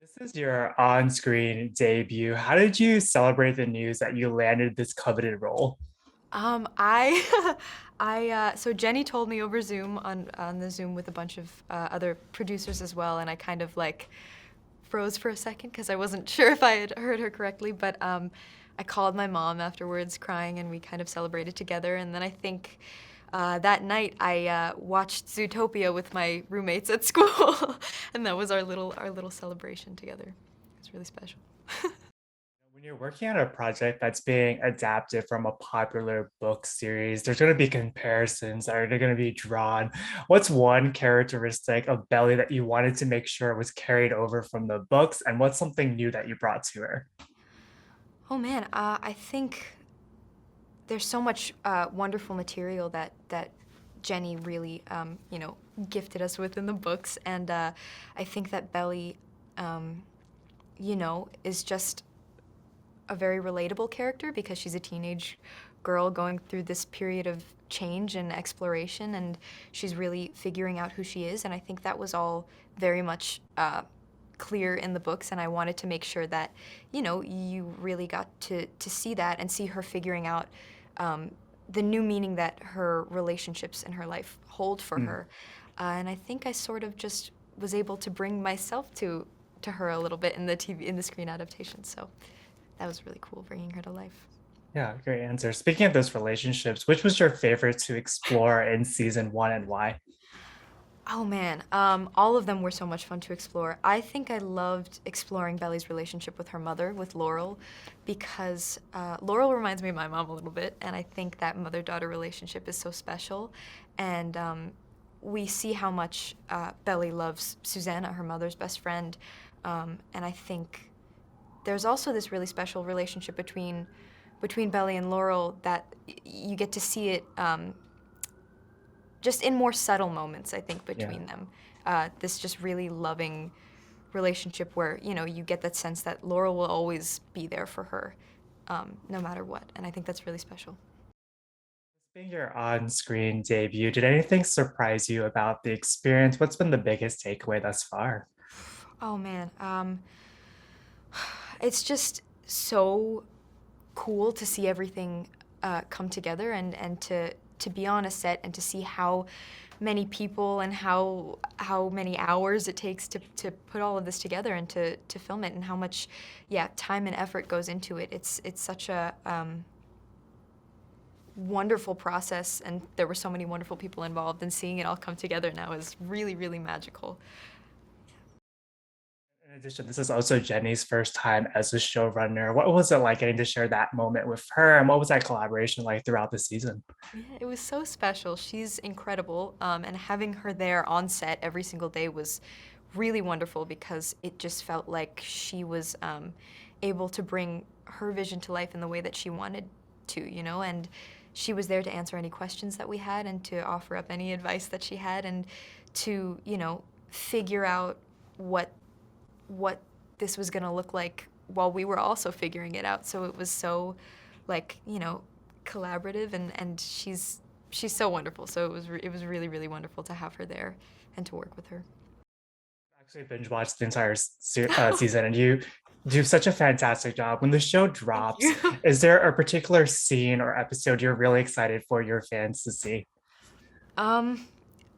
This is your on-screen debut. How did you celebrate the news that you landed this coveted role? I, so Jenny told me over Zoom on the Zoom with a bunch of other producers as well, and I kind of like froze for a second because I wasn't sure if I had heard her correctly. But I called my mom afterwards, crying, and we kind of celebrated together. And then I think that night I watched Zootopia with my roommates at school, and that was our little celebration together. It was really special. When you're working on a project that's being adapted from a popular book series, there's going to be comparisons that are going to be drawn. What's one characteristic of Belly that you wanted to make sure was carried over from the books, and what's something new that you brought to her? Oh man, I think there's so much wonderful material that Jenny really, gifted us with in the books, and I think that Belly, is just a very relatable character because she's a teenage girl going through this period of change and exploration, and she's really figuring out who she is. And I think that was all very much clear in the books, and I wanted to make sure that, you really got to see that and see her figuring out the new meaning that her relationships in her life hold for Mm. her. And I think I sort of just was able to bring myself to her a little bit in the screen adaptation. So that was really cool bringing her to life. Yeah, great answer. Speaking of those relationships, which was your favorite to explore in season one and why? Oh man, all of them were so much fun to explore. I think I loved exploring Belly's relationship with her mother, with Laurel, because Laurel reminds me of my mom a little bit, and I think that mother-daughter relationship is so special. And we see how much Belly loves Susanna, her mother's best friend, and I think there's also this really special relationship between Belly and Laurel that you get to see it. Just in more subtle moments, I think, Yeah. between them. This just really loving relationship where, you get that sense that Laurel will always be there for her, no matter what. And I think that's really special. Being your on-screen debut, did anything surprise you about the experience? What's been the biggest takeaway thus far? Oh man, it's just so cool to see everything come together and to be on a set and to see how many people and how many hours it takes to put all of this together and to film it and how much time and effort goes into it. It's such a wonderful process, and there were so many wonderful people involved, and seeing it all come together now is really, really magical. In addition, this is also Jenny's first time as a showrunner. What was it like getting to share that moment with her, and what was that collaboration like throughout the season? Yeah, it was so special. She's incredible, and having her there on set every single day was really wonderful because it just felt like she was able to bring her vision to life in the way that she wanted to. And she was there to answer any questions that we had and to offer up any advice that she had and to, figure out what this was gonna look like while we were also figuring it out. So it was so, like, collaborative, and she's so wonderful. So it was really, really wonderful to have her there and to work with her. Actually, binge watched the entire season, and you do such a fantastic job. When the show Thank drops, you. is there a particular scene or episode you're really excited for your fans to see? Um,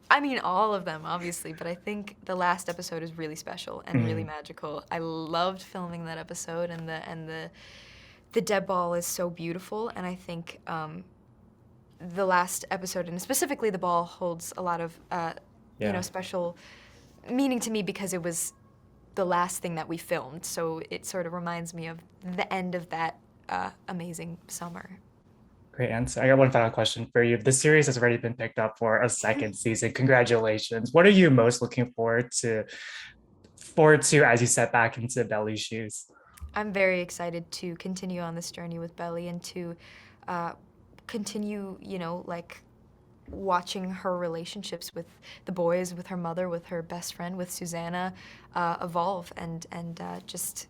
I mean, all of them, obviously, but I think the last episode is really special and really Mm. magical. I loved filming that episode, and the dead ball is so beautiful, and I think the last episode, and specifically the ball, holds a lot of Yeah. special meaning to me because it was the last thing that we filmed. So it sort of reminds me of the end of that amazing summer. Great answer. I got one final question for you. The series has already been picked up for a second season. Congratulations. What are you most looking forward to as you step back into Belly's shoes? I'm very excited to continue on this journey with Belly and to uh, continue, like watching her relationships with the boys, with her mother, with her best friend, with Susanna, evolve and just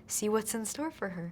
see what's in store for her.